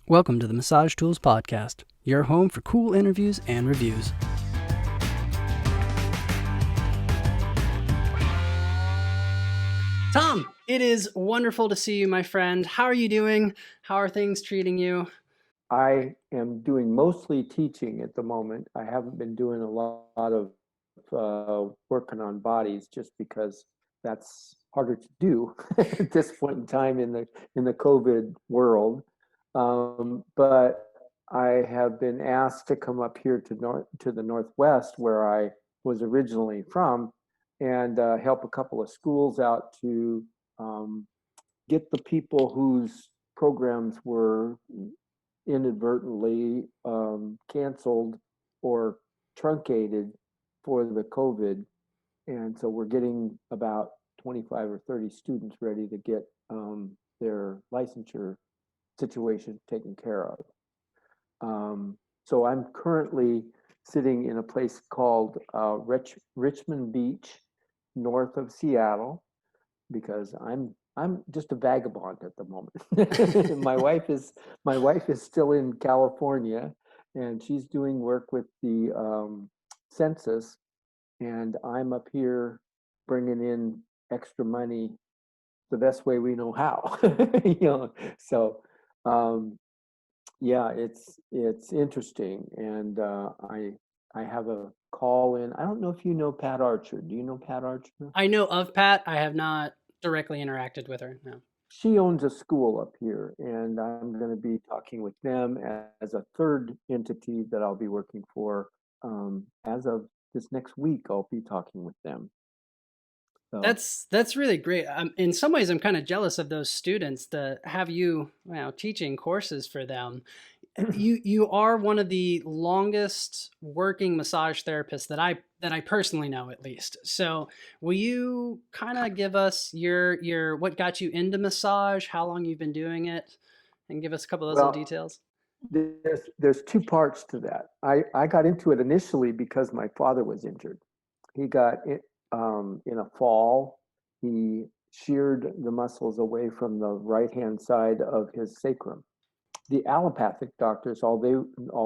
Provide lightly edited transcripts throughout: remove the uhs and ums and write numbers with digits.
Welcome to the Massage Tools Podcast, your home for cool interviews and reviews. Tom, it is wonderful to see you, my friend. How are you doing? How are things treating you? I am doing mostly teaching at the moment. I haven't been doing a lot of working on bodies just because that's harder to do at this point in time in the COVID world. But I have been asked to come up here to the Northwest, where I was originally from, and help a couple of schools out to get the people whose programs were inadvertently canceled or truncated for the COVID. And so we're getting about 25 or 30 students ready to get their licensure situation taken care of. So I'm currently sitting in a place called Richmond Beach, north of Seattle, because I'm just a vagabond at the moment. my wife is still in California, and she's doing work with the census, and I'm up here bringing in extra money the best way we know how. So yeah, it's interesting, and I have a call in. I don't know if you know Pat Archer. Do you know Pat Archer? I know of Pat. I have not directly interacted with her. No. She owns a school up here, and I'm going to be talking with them as a third entity that I'll be working for. As of this next week, I'll be talking with them. So That's really great. In some ways, I'm kind of jealous of those students to have you, teaching courses for them. You are one of the longest working massage therapists that I personally know, at least. So will you kind of give us your what got you into massage, how long you've been doing it, and give us a couple of those little well, details? there's two parts to that. I got into it initially because my father was injured. He got in a fall. He sheared the muscles away from the right hand side of his sacrum. The allopathic doctors, all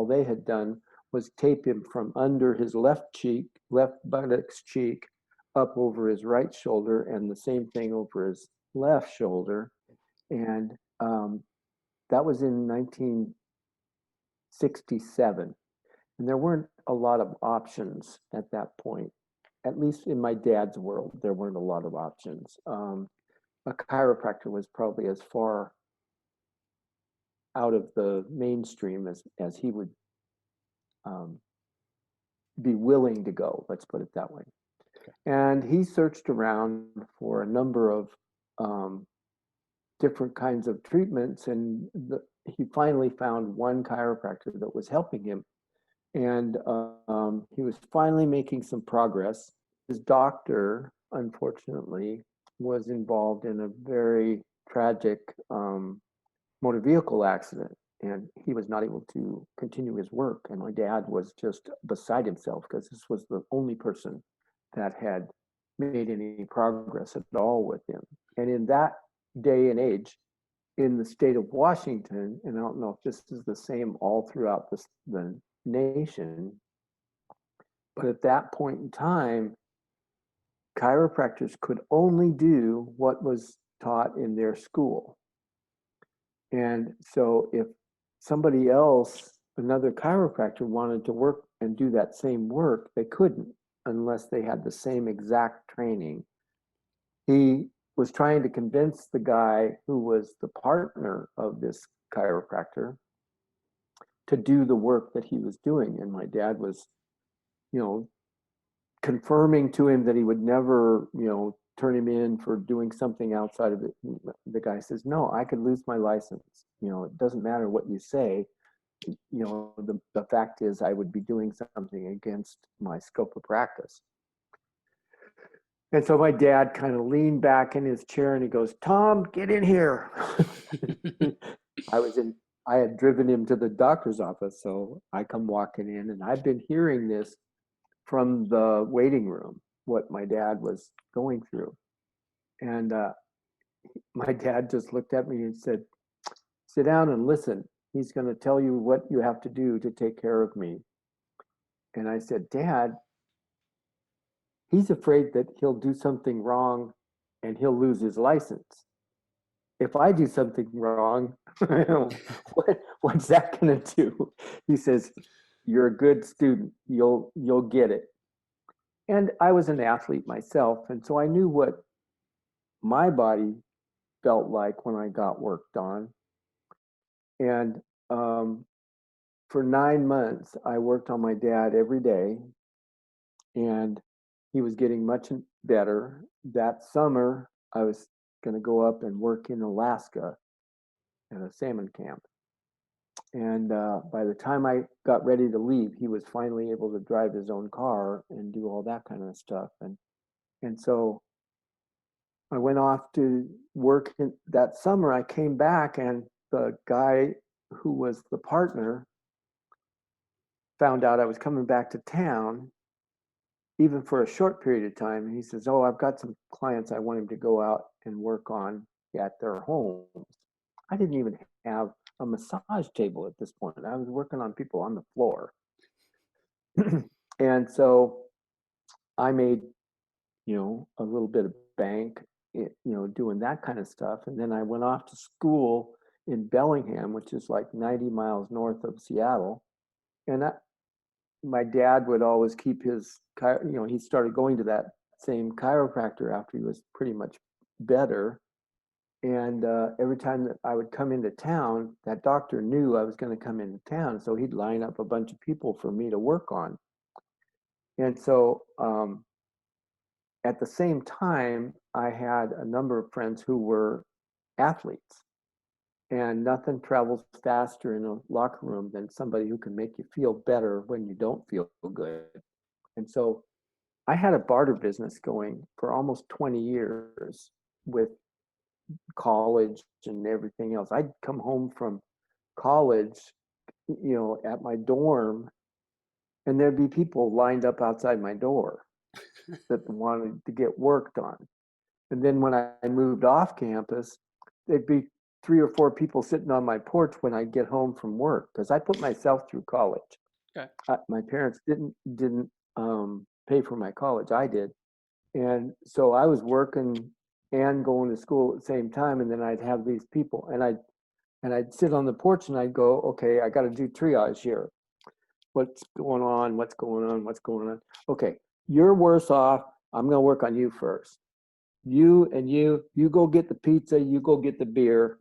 they had done was tape him from under his left buttocks cheek, up over his right shoulder, and the same thing over his left shoulder. And that was in 1967. And there weren't a lot of options at that point. At least in my dad's world, there weren't a lot of options. A chiropractor was probably as far out of the mainstream as he would be willing to go, let's put it that way. And he searched around for a number of different kinds of treatments, and he finally found one chiropractor that was helping him. And he was finally making some progress. His doctor, unfortunately, was involved in a very tragic motor vehicle accident, and he was not able to continue his work. And my dad was just beside himself because this was the only person that had made any progress at all with him. And in that day and age, in the state of Washington, and I don't know if this is the same all throughout the nation, but at that point in time, chiropractors could only do what was taught in their school. And so if somebody else, another chiropractor, wanted to work and do that same work, they couldn't unless they had the same exact training. He was trying to convince the guy who was the partner of this chiropractor to do the work that he was doing. And my dad was, confirming to him that he would never, turn him in for doing something outside of it. The guy says, no, I could lose my license. It doesn't matter what you say. The fact is I would be doing something against my scope of practice. And so my dad kind of leaned back in his chair and he goes, Tom, get in here. I had driven him to the doctor's office, so I come walking in, and I've been hearing this from the waiting room, what my dad was going through. And my dad just looked at me and said, sit down and listen. He's going to tell you what you have to do to take care of me. And I said, Dad, he's afraid that he'll do something wrong and he'll lose his license. If I do something wrong, what's that going to do? He says, you're a good student. You'll get it. And I was an athlete myself, and so I knew what my body felt like when I got worked on. And for 9 months, I worked on my dad every day, and he was getting much better. That summer, I was going to go up and work in Alaska at a salmon camp. And by the time I got ready to leave, he was finally able to drive his own car and do all that kind of stuff. And so I went off to work that summer. I came back, and the guy who was the partner found out I was coming back to town, even for a short period of time. And he says, oh, I've got some clients I want him to go out and work on at their homes. I didn't even have a massage table at this point. I was working on people on the floor. And so I made, a little bit of bank, doing that kind of stuff. And then I went off to school in Bellingham, which is like 90 miles north of Seattle. And my dad would always keep his, he started going to that same chiropractor after he was pretty much better. And every time that I would come into town, that doctor knew I was going to come into town. So he'd line up a bunch of people for me to work on. And so at the same time, I had a number of friends who were athletes. And nothing travels faster in a locker room than somebody who can make you feel better when you don't feel good. And so I had a barter business going for almost 20 years with college and everything else. I'd come home from college, at my dorm, and there'd be people lined up outside my door that wanted to get worked on. And then when I moved off campus, there'd be 3 or 4 people sitting on my porch when I get home from work, because I put myself through college. Okay. My parents didn't pay for my college. I did. And so I was working and going to school at the same time, and then I'd have these people, and I'd sit on the porch and I'd go, okay, I got to do triage here. What's going on? What's going on? What's going on? Okay, you're worse off. I'm going to work on you first. You go get the pizza, you go get the beer.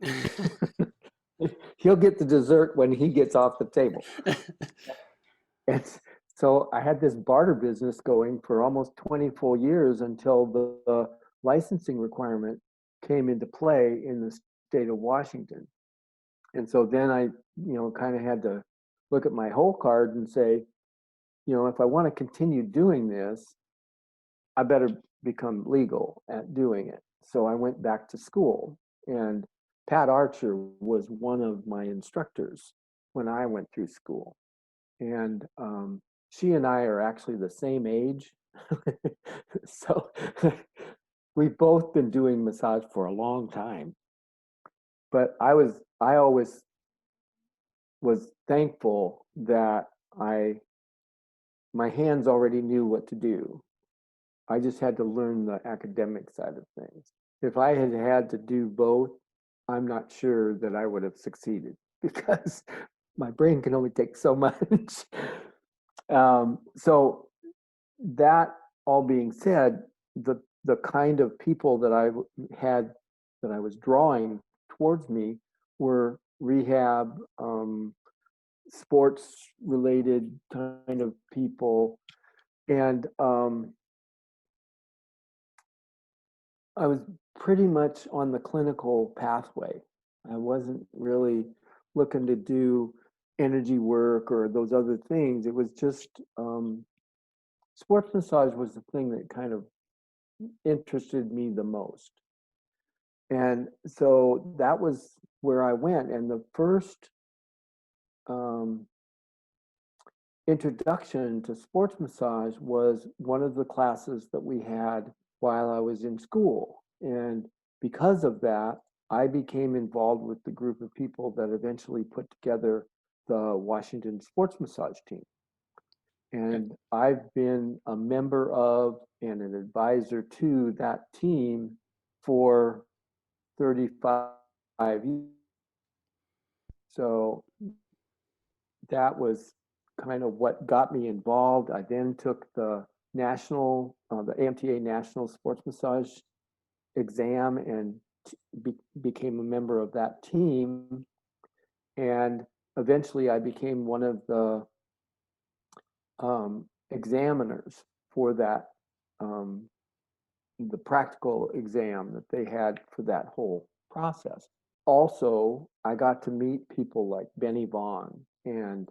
He'll get the dessert when he gets off the table. And so I had this barter business going for almost 20 full years until the licensing requirement came into play in the state of Washington. And so then I, kind of had to look at my whole card and say, if I want to continue doing this, I better become legal at doing it. So I went back to school, and Pat Archer was one of my instructors when I went through school. And she and I are actually the same age. So we've both been doing massage for a long time. But I always was thankful that my hands already knew what to do. I just had to learn the academic side of things. If I had had to do both, I'm not sure that I would have succeeded, because my brain can only take so much. So that all being said, the kind of people that I had, that I was drawing towards me, were rehab, sports related kind of people. And I was pretty much on the clinical pathway. I wasn't really looking to do energy work or those other things. It was just sports massage was the thing that kind of interested me the most. And so that was where I went. And the first introduction to sports massage was one of the classes that we had while I was in school. And because of that, I became involved with the group of people that eventually put together the Washington sports massage team. Okay. And I've been a member of and an advisor to that team for 35 years. So that was kind of what got me involved. I then took the the AMTA National Sports Massage exam and became a member of that team. And eventually I became one of the examiners for that, the practical exam that they had for that whole process. Also, I got to meet people like Benny Vaughn and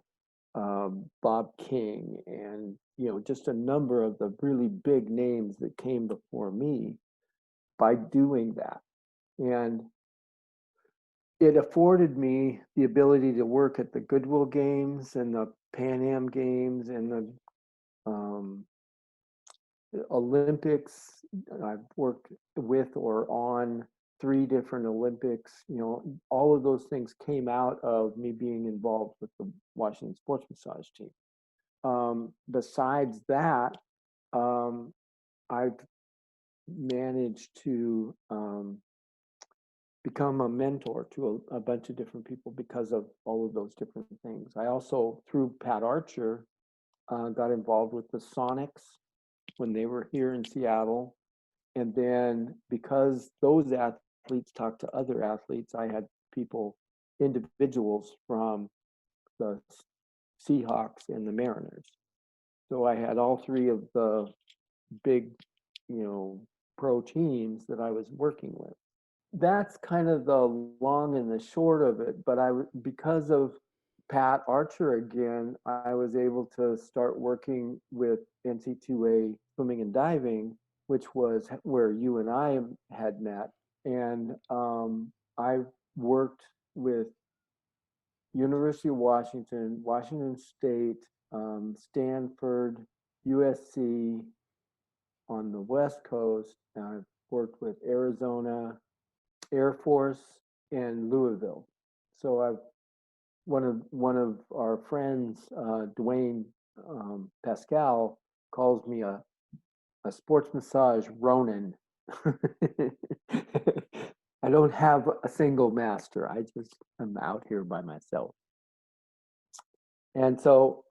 Bob King, and just a number of the really big names that came before me by doing that. And it afforded me the ability to work at the Goodwill Games and the Pan Am Games and the um, Olympics. I've worked with or on 3 different Olympics. All of those things came out of me being involved with the Washington Sports Massage team. Besides that, I've managed to become a mentor to a bunch of different people because of all of those different things. I also, through Pat Archer, got involved with the Sonics when they were here in Seattle. And then because those athletes talked to other athletes, I had individuals from the Seahawks and the Mariners. So I had all 3 of the big, pro teams that I was working with. That's kind of the long and the short of it. But because of Pat Archer again, I was able to start working with NC2A swimming and diving, which was where you and I had met. And I worked with University of Washington, Washington State, Stanford, USC on the West Coast. I've worked with Arizona, Air Force, and Louisville. So one of our friends, Dwayne Pascal, calls me a sports massage Ronin. I don't have a single master. I just am out here by myself. And so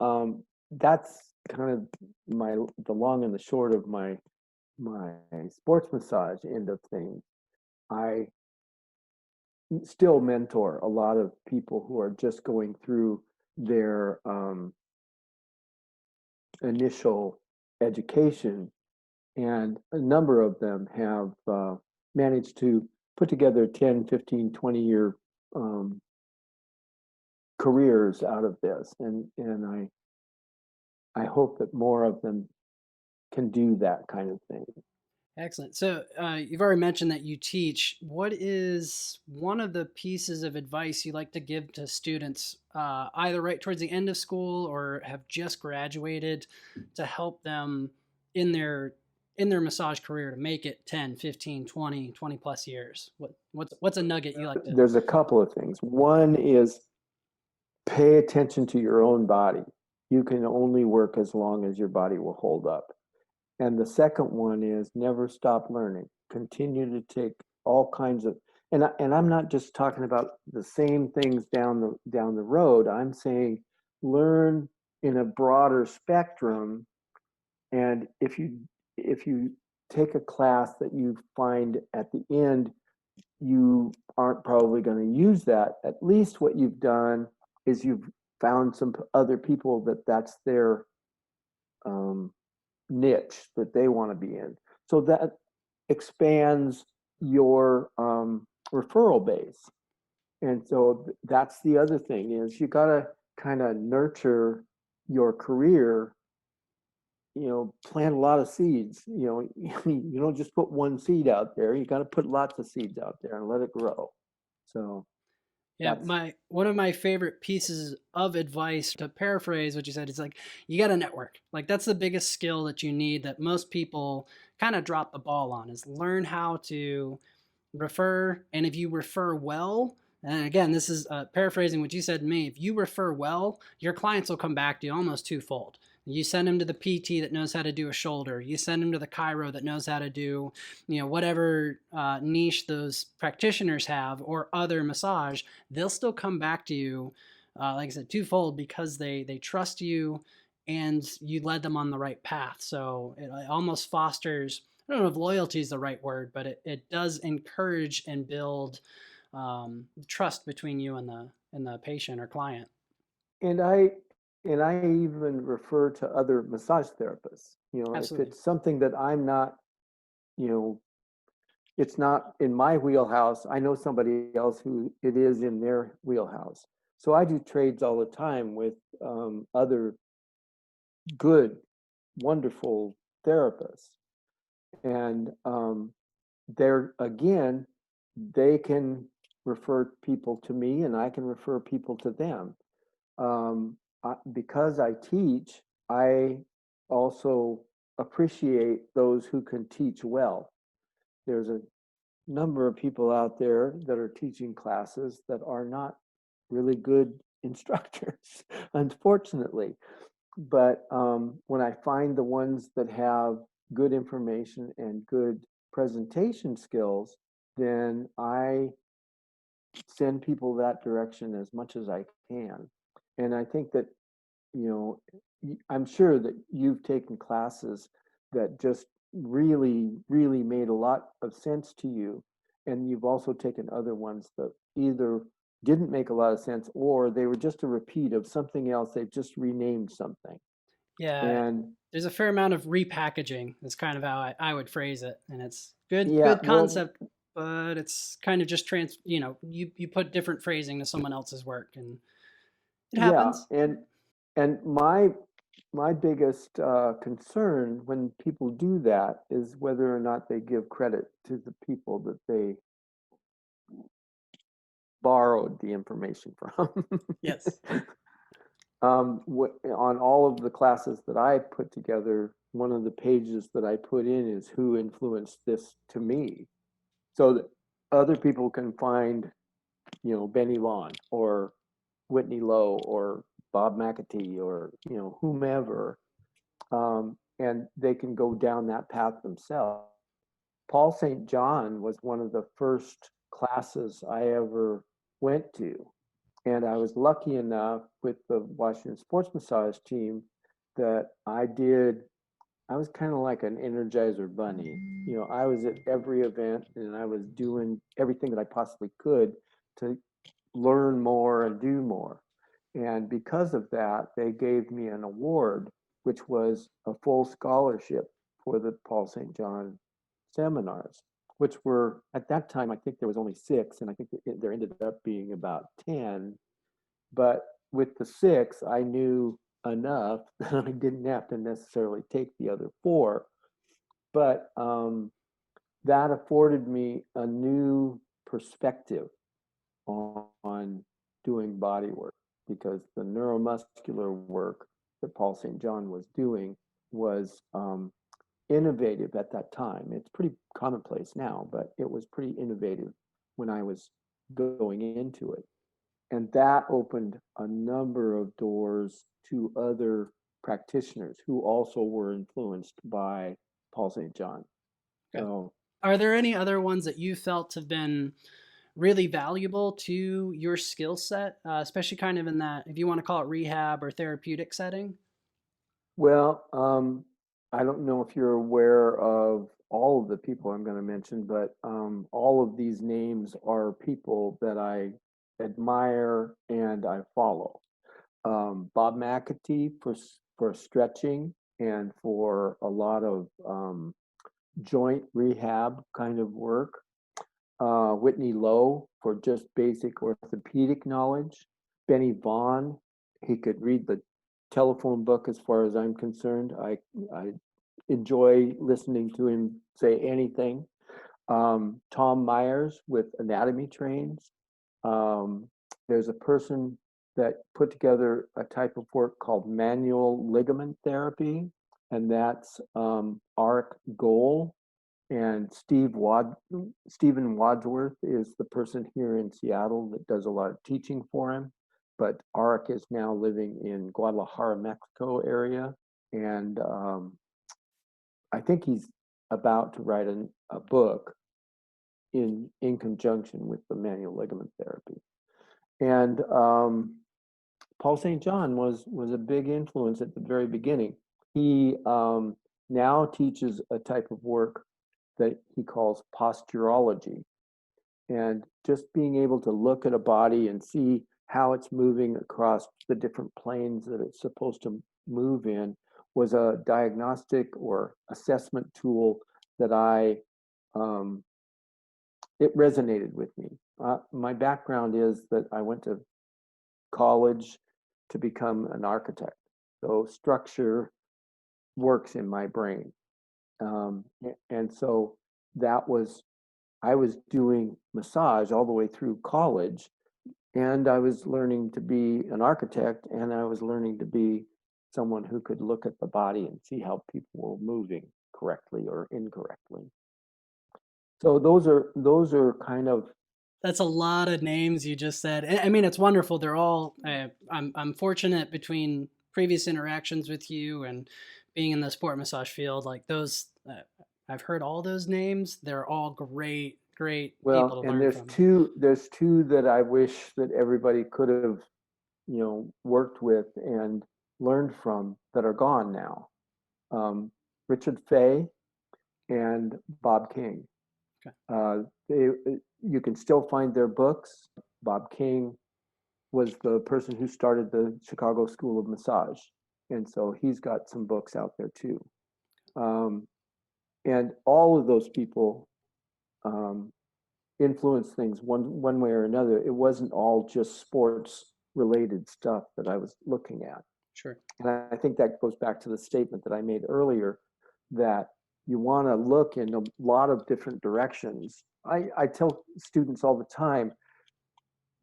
that's kind of the long and the short of my sports massage end of things. I still mentor a lot of people who are just going through their initial education, and a number of them have managed to put together 10, 15, 20-year careers out of this, and I hope that more of them can do that kind of thing. Excellent. So you've already mentioned that you teach. What is one of the pieces of advice you like to give to students, either right towards the end of school or have just graduated, to help them in their massage career to make it 10, 15, 20 plus years? What's a nugget you like to? There's a couple of things. One is pay attention to your own body. You can only work as long as your body will hold up. And the second one is never stop learning. Continue to take all kinds of, and I'm not just talking about the same things down the road. I'm saying learn in a broader spectrum. And if you take a class that you find at the end you aren't probably going to use that, at least what you've done is you've found some other people that's their niche that they want to be in. So that expands your referral base. And so that's the other thing is you got to kind of nurture your career, plant a lot of seeds. You don't just put one seed out there. You got to put lots of seeds out there and let it grow. So Yeah, one of my favorite pieces of advice, to paraphrase what you said, is like you got to network. Like that's the biggest skill that you need that most people kind of drop the ball on, is learn how to refer, and if you refer well, and again, this is paraphrasing what you said to me, if you refer well, your clients will come back to you almost twofold. You send them to the PT that knows how to do a shoulder. You send them to the chiro that knows how to do, whatever niche those practitioners have or other massage. They'll still come back to you, like I said, twofold, because they trust you and you led them on the right path. So it almost fosters, I don't know if loyalty is the right word, but it does encourage and build trust between you and the patient or client. And I even refer to other massage therapists. If Absolutely. it's something that I'm not, you know, it's not in my wheelhouse, I know somebody else who it is in their wheelhouse. So I do trades all the time with other good, wonderful therapists. And they're, again, they can refer people to me and I can refer people to them. Because I teach, I also appreciate those who can teach well. There's a number of people out there that are teaching classes that are not really good instructors, unfortunately. But when I find the ones that have good information and good presentation skills, then I send people that direction as much as I can. And I think that, you know, I'm sure that you've taken classes that just really, really made a lot of sense to you. And you've also taken other ones that either didn't make a lot of sense or they were just a repeat of something else. They've just renamed something. Yeah, And there's a fair amount of repackaging. That's kind of how I would phrase it, and it's good yeah, good well, concept, but it's kind of just you put different phrasing to someone else's work, and it yeah, happens. and my biggest concern when people do that is whether or not they give credit to the people that they borrowed the information from. Yes. On all of the classes that I put together, one of the pages that I put in is who influenced this to me, so that other people can find, Benny Vaughn or Whitney Lowe or Bob McAtee or whomever, and they can go down that path themselves. Paul St. John was one of the first classes I ever went to. And I was lucky enough with the Washington Sports Massage team that I was kind of like an Energizer bunny. I was at every event and I was doing everything that I possibly could to learn more and do more. And because of that, they gave me an award, which was a full scholarship for the Paul St. John seminars, which were at that time, I think there was only 6, and I think there ended up being about 10. But with the 6, I knew enough that I didn't have to necessarily take the other 4. But that afforded me a new perspective on doing body work, because the neuromuscular work that Paul St. John was doing was innovative at that time. It's pretty commonplace now, but it was pretty innovative when I was going into it. And that opened a number of doors to other practitioners who also were influenced by Paul St. John. Okay. So, Are there any other ones that you felt have been really valuable to your skill set, especially kind of in that, if you want to call it rehab or therapeutic setting? well, I don't know if you're aware of all of the people I'm going to mention, but all of these names are people that I admire and I follow. Bob McAtee for stretching and for a lot of joint rehab kind of work. Whitney Lowe for just basic orthopedic knowledge. Benny Vaughn, he could read the telephone book as far as I'm concerned. I enjoy listening to him say anything. Tom Myers with anatomy trains. Um, there's a person that put together a type of work called manual ligament therapy, and that's ARIK GOHL, And Stephen Wadsworth is the person here in Seattle that does a lot of teaching for him. But ARIK is now living in Guadalajara, Mexico area. And I think he's about to write a book in conjunction with the manual ligament therapy. And Paul St. John was a big influence at the very beginning. He now teaches a type of work that he calls posturology. And just being able to look at a body and see how it's moving across the different planes that it's supposed to move in was a diagnostic or assessment tool that it resonated with me. My background is that I went to college to become an architect. So structure works in my brain. And so I was doing massage all the way through college, and I was learning to be an architect, and I was learning to be someone who could look at the body and see how people were moving correctly or incorrectly. So those are kind of. That's a lot of names you just said. I mean, it's wonderful. They're all. I'm fortunate between previous interactions with you and being in the sport massage field. Like those, I've heard all those names. They're all great, great people Well, to and learn from. there's two that I wish that everybody could have, worked with and learned from that are gone now. Richard Fay and Bob King. Okay. You can still find their books. Bob King was the person who started the Chicago School of Massage, and so he's got some books out there too. And all of those people influence things one way or another. It wasn't all just sports related stuff that I was looking at. Sure. And I think that goes back to the statement that I made earlier that you want to look in a lot of different directions. I tell students all the time,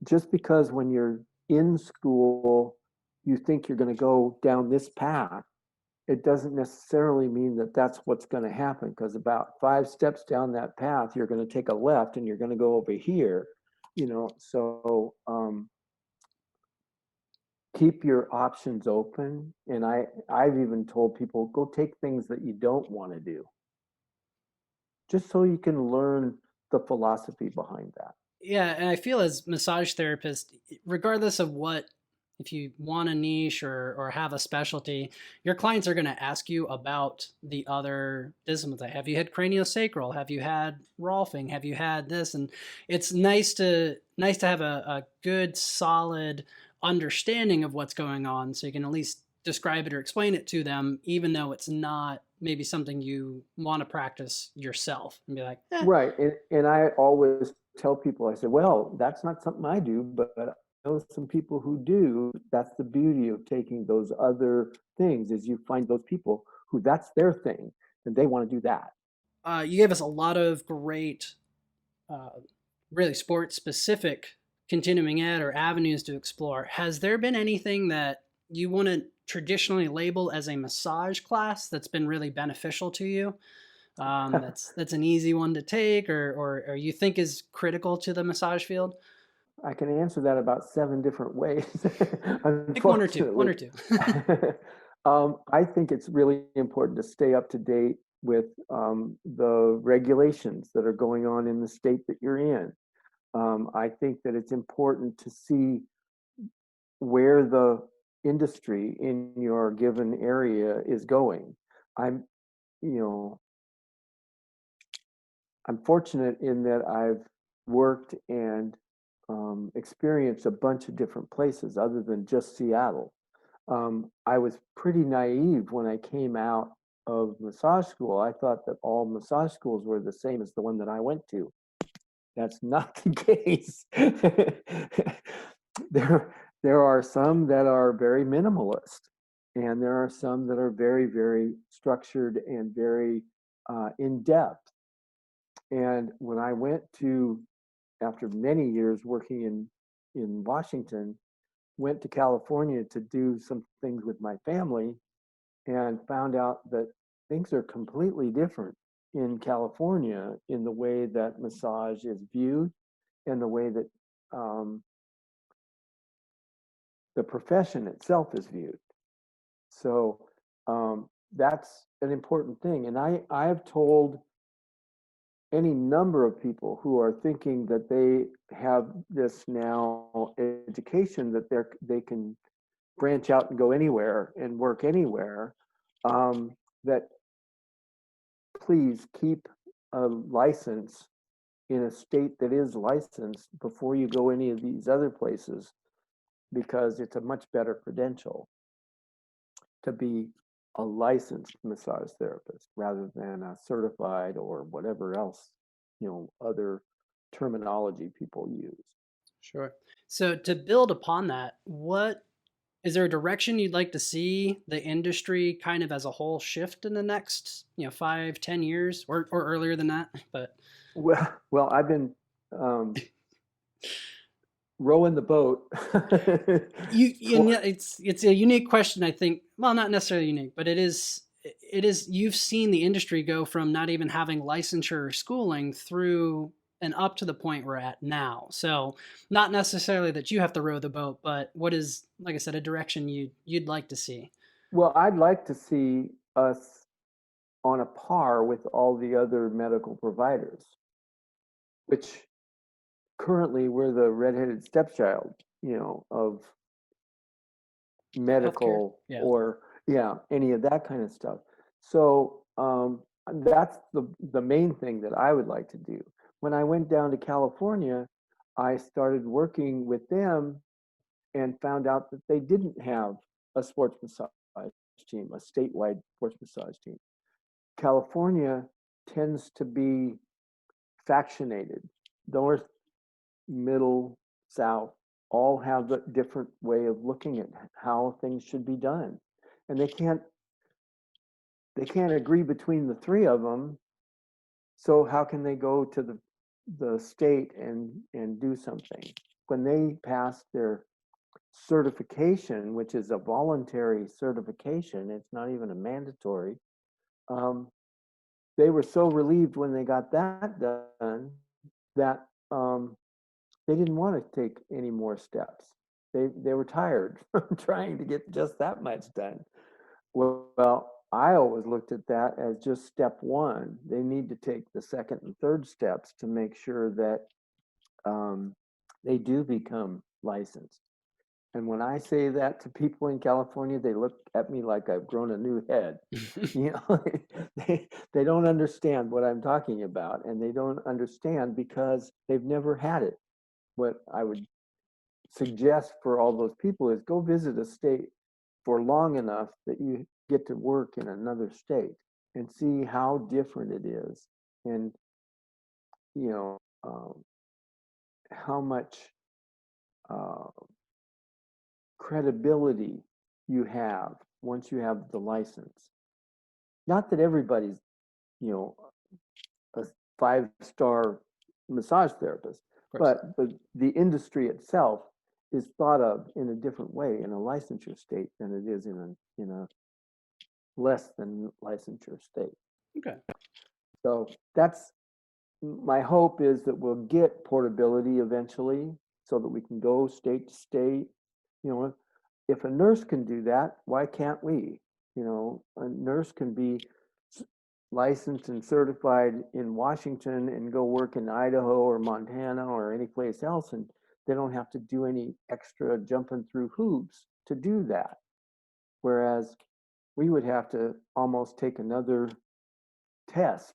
just because when you're in school, you think you're going to go down this path, it doesn't necessarily mean that that's what's going to happen, because about 5 steps down that path, you're going to take a left and you're going to go over here, so keep your options open. And I've even told people, go take things that you don't want to do, just so you can learn the philosophy behind that. Yeah, and I feel as massage therapists, regardless of what, if you want a niche or have a specialty, your clients are going to ask you about the other disciplines. Like, have you had craniosacral? Have you had Rolfing? Have you had this? And it's nice to have a good, solid understanding of what's going on, so you can at least describe it or explain it to them, even though it's not maybe something you want to practice yourself, and be like, Right. And I always tell people, I said, well, that's not something I do, but I know some people who do. That's the beauty of taking those other things, is you find those people who that's their thing and they want to do that. You gave us a lot of great, uh, really sport specific continuing ed or avenues to explore. Has there been anything that you wouldn't traditionally label as a massage class that's been really beneficial to you? That's an easy one to take, or you think is critical to the massage field? I can answer that about 7 different ways, Pick one or two. One unfortunately. or two. I think it's really important to stay up to date with the regulations that are going on in the state that you're in. I think that it's important to see where the industry in your given area is going. I'm, you know, I'm fortunate in that I've worked and experienced a bunch of different places other than just Seattle. I was pretty naive when I came out of massage school. I thought that all massage schools were the same as the one that I went to. That's not the case. there are some that are very minimalist, and there are some that are very, very structured and very in depth. And when I went to, after many years working in Washington, went to California to do some things with my family, and found out that things are completely different. in California in the way that massage is viewed and the way that the profession itself is viewed. So that's an important thing. And I have told any number of people who are thinking that they have this now education that they can branch out and go anywhere and work anywhere, that please keep a license in a state that is licensed before you go any of these other places, because it's a much better credential to be a licensed massage therapist rather than a certified or whatever else, other terminology people use. Sure. So to build upon that, what is there a direction you'd like to see the industry kind of as a whole shift in the next, 5, 10 years, or earlier than that? But Well, I've been rowing the boat. and yeah, it's a unique question, I think. Well, not necessarily unique, but it is you've seen the industry go from not even having licensure or schooling through and up to the point we're at now. So not necessarily that you have to row the boat, but what is, like I said, a direction you'd like to see? Well, I'd like to see us on a par with all the other medical providers, which currently we're the redheaded stepchild, of Healthcare. medical Yeah. or yeah, any of that kind of stuff. So that's the main thing that I would like to do. When I went down to California, I started working with them and found out that they didn't have a sports massage team, a statewide sports massage team. California tends to be factionated. North, middle, south, all have a different way of looking at how things should be done. And they can't agree between the three of them. So how can they go to the state and do something? When they pass their certification, which is a voluntary certification, it's not even a mandatory. They were so relieved when they got that done that they didn't want to take any more steps. They were tired from trying to get just that much done. Well, I always looked at that as just step one. They need to take the second and third steps to make sure that they do become licensed. And when I say that to people in California, they look at me like I've grown a new head. You know, they don't understand what I'm talking about, and they don't understand because they've never had it. What I would suggest for all those people is go visit a state for long enough that you get to work in another state and see how different it is, and you know how much uh, credibility you have once you have the license. Not that everybody's, you know, a 5-star massage therapist, but the industry itself is thought of in a different way in a licensure state than it is in a less than licensure state. Okay. So that's my hope, is that we'll get portability eventually so that we can go state to state. You know, if a nurse can do that, why can't we? You know, a nurse can be licensed and certified in Washington and go work in Idaho or Montana or any place else, and they don't have to do any extra jumping through hoops to do that. Whereas we would have to almost take another test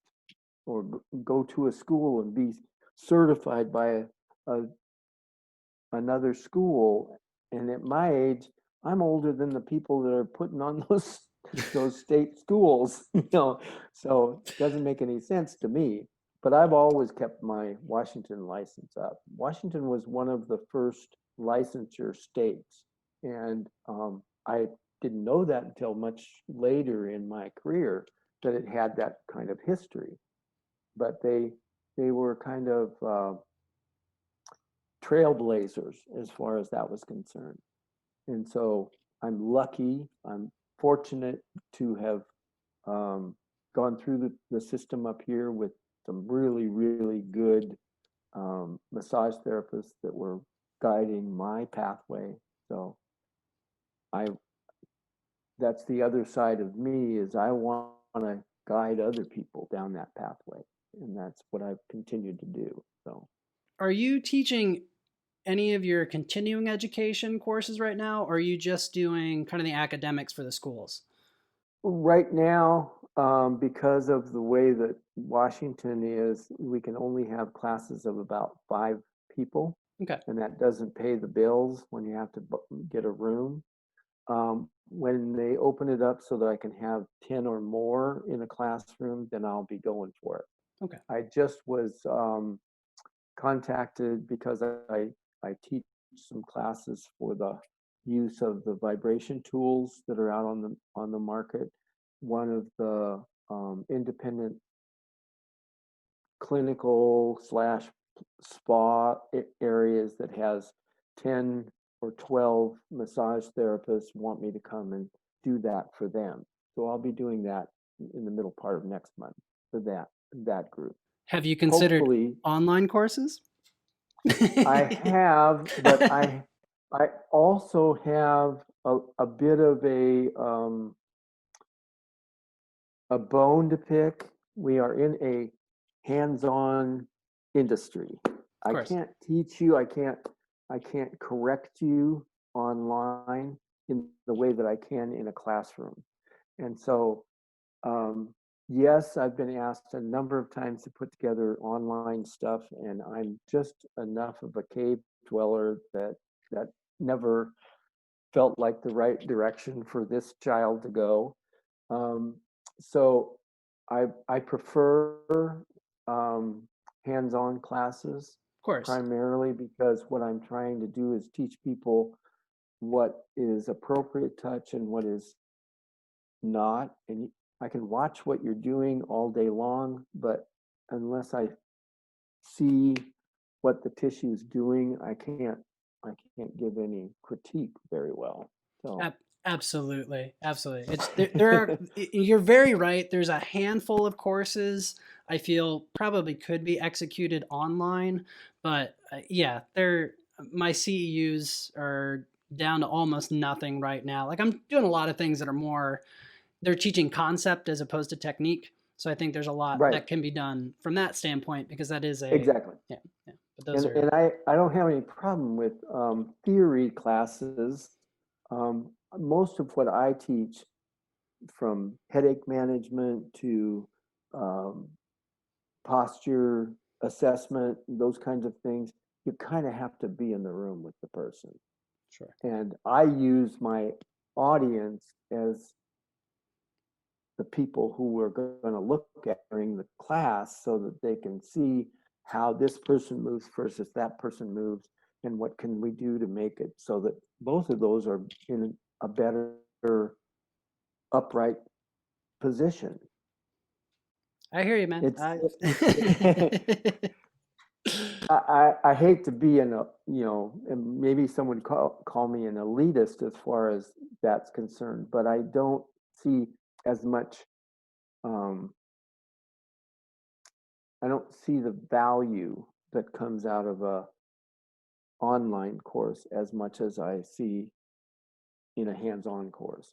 or go to a school and be certified by another school. And at my age, I'm older than the people that are putting on those state schools, so it doesn't make any sense to me. But I've always kept my Washington license up. Washington was one of the first licensure states, and I didn't know that until much later in my career, that it had that kind of history. But they were kind of trailblazers as far as that was concerned. And so I'm lucky, I'm fortunate to have gone through the system up here with some really, really good massage therapists that were guiding my pathway. So I that's the other side of me, is I want to guide other people down that pathway, and that's what I've continued to do. So Are you teaching any of your continuing education courses right now, or are you just doing kind of the academics for the schools? right now, because of the way that Washington is, we can only have classes of about 5 people, Okay. and that doesn't pay the bills when you have to get a room. When they open it up so that I can have 10 or more in a classroom, then I'll be going for it. Okay. I just was contacted because I teach some classes for the use of the vibration tools that are out on the market. One of the independent clinical slash spa areas that has 10 or 12 massage therapists want me to come and do that for them. So I'll be doing that in the middle part of next month for that group. Have you considered Hopefully, online courses? I have, but I also have a bit of a bone to pick. We are in a hands-on industry. Of I course. can't teach you, I can't correct you online in the way that I can in a classroom. And so, yes, I've been asked a number of times to put together online stuff, and I'm just enough of a cave dweller that never felt like the right direction for this child to go. Um, so I prefer hands-on classes, Of course. primarily because what I'm trying to do is teach people what is appropriate touch and what is not. And I can watch what you're doing all day long, but unless I see what the tissue is doing, I can't give any critique very well. So Absolutely, absolutely. It's there are you're very right. There's a handful of courses I feel probably could be executed online, but yeah, they're my CEUs are down to almost nothing right now. Like I'm doing a lot of things that are more they're teaching concept as opposed to technique. So I think there's a lot right, that can be done from that standpoint because that is a exactly. yeah, yeah. But those And are I don't have any problem with theory classes. Most of what I teach, from headache management to um, posture assessment, those kinds of things, you kind of have to be in the room with the person. sure. And I use my audience as the people who are going to look at during the class so that they can see how this person moves versus that person moves, and what can we do to make it so that both of those are in a better upright position. I hear you, man. It's I hate to be and maybe someone call me an elitist as far as that's concerned, but I don't see as much um, I don't see the value that comes out of a online course as much as I see in a hands-on course.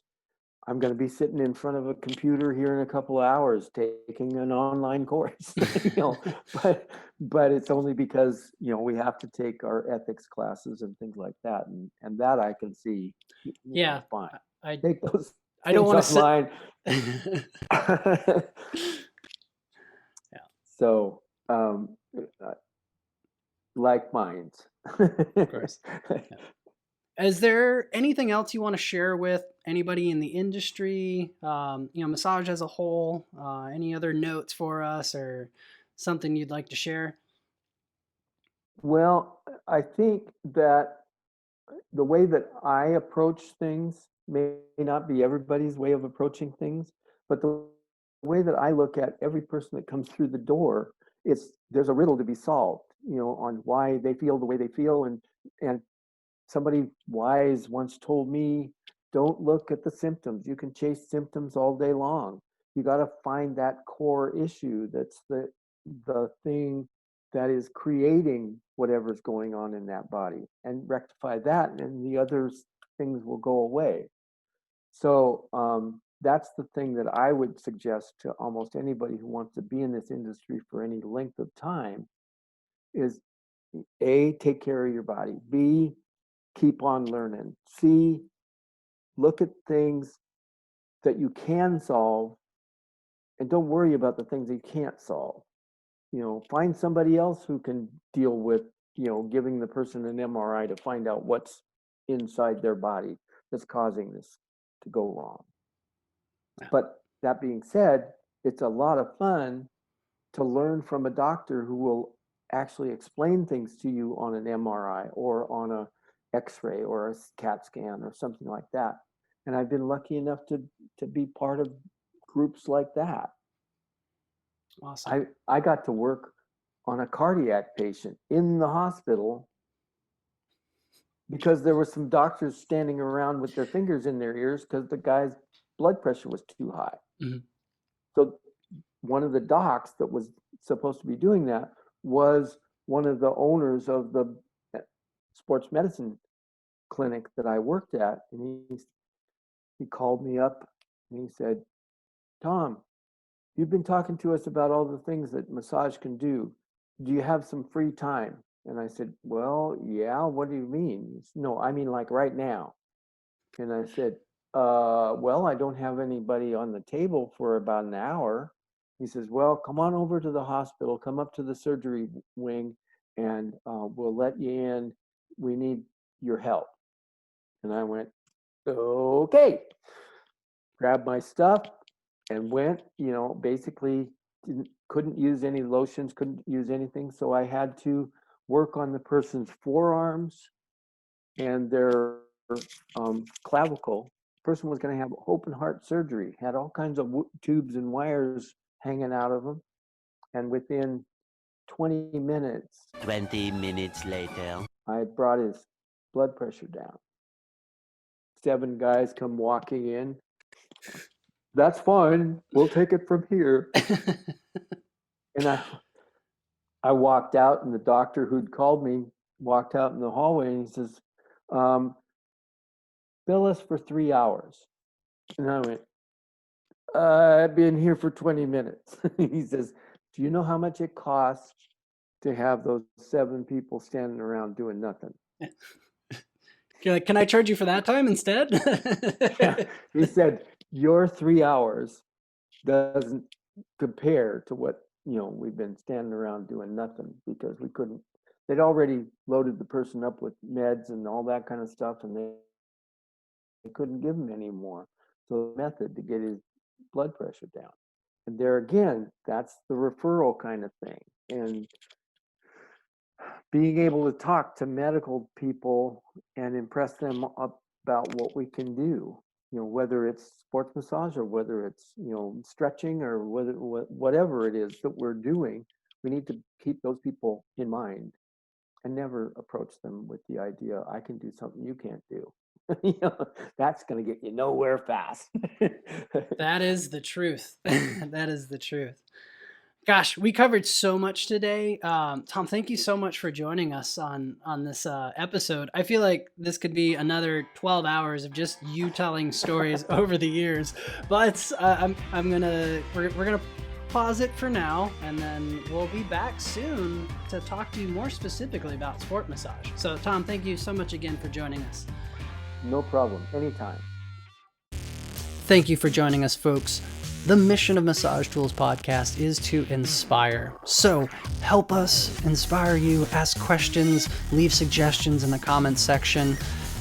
I'm going to be sitting in front of a computer here in a couple of hours taking an online course, but it's only because we have to take our ethics classes and things like that, and that I can see, Yeah, fine. I Take those I don't things want to sit. online. Yeah, So, uh, like minds. of course. Yeah. Is there anything else you want to share with anybody in the industry? Massage as a whole. Any other notes for us, or something you'd like to share? Well, I think that the way that I approach things may not be everybody's way of approaching things, but the way that I look at every person that comes through the door, there's a riddle to be solved, on why they feel the way they feel, and somebody wise once told me, don't look at the symptoms. You can chase symptoms all day long. You got to find that core issue that's the thing that is creating whatever's going on in that body, and rectify that, and the other things will go away. So that's the thing that I would suggest to almost anybody who wants to be in this industry for any length of time is A, take care of your body. B, keep on learning. C, look at things that you can solve and don't worry about the things that you can't solve. Find somebody else who can deal with, giving the person an MRI to find out what's inside their body that's causing this to go wrong. But that being said, it's a lot of fun to learn from a doctor who will actually explain things to you on an MRI or on a X-ray or a CAT scan or something like that. And I've been lucky enough to be part of groups like that. Awesome. I got to work on a cardiac patient in the hospital because there were some doctors standing around with their fingers in their ears because the guy's blood pressure was too high. Mm-hmm. So one of the docs that was supposed to be doing that was one of the owners of the sports medicine clinic that I worked at. And he called me up and he said, "Tom, you've been talking to us about all the things that massage can do. Do you have some free time?" And I said, "Well, yeah, what do you mean?" He said, "No, I mean like right now." And I said, "Well, I don't have anybody on the table for about an hour." He says, "Well, come on over to the hospital, come up to the surgery wing, and we'll let you in. We need your help." And I went, "Okay." Grabbed my stuff and went, basically couldn't use any lotions, couldn't use anything. So I had to work on the person's forearms and their clavicle. The person was going to have open heart surgery, had all kinds of tubes and wires hanging out of them. And within 20 minutes later, I brought his blood pressure down. 7 guys come walking in. "That's fine. We'll take it from here." And I walked out, and the doctor who'd called me walked out in the hallway, and he says, "Bill us for 3 hours." And I went, "I've been here for 20 minutes. He says, "Do you know how much it costs to have those 7 people standing around doing nothing?" You're like, "Can I charge you for that time instead?" Yeah. He said, "Your 3 hours doesn't compare to what, we've been standing around doing nothing because we couldn't." They'd already loaded the person up with meds and all that kind of stuff, and they couldn't give him any more. So the method to get his blood pressure down. And there again, that's the referral kind of thing. And being able to talk to medical people and impress them about what we can do, whether it's sports massage or whether it's, stretching or whatever it is that we're doing, we need to keep those people in mind and never approach them with the idea, "I can do something you can't do." That's going to get you nowhere fast. That is the truth. That is the truth. Gosh, we covered so much today. Tom, thank you so much for joining us on this episode. I feel like this could be another 12 hours of just you telling stories over the years. But we're gonna pause it for now, and then we'll be back soon to talk to you more specifically about sport massage. So, Tom, thank you so much again for joining us. No problem. Anytime. Thank you for joining us, folks. The mission of Massage Tools Podcast is to inspire. So help us inspire you. Ask questions, leave suggestions in the comments section.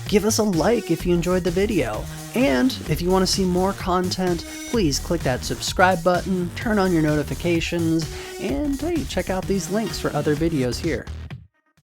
Give us a like if you enjoyed the video. And if you want to see more content, please click that subscribe button, turn on your notifications, and hey, check out these links for other videos here.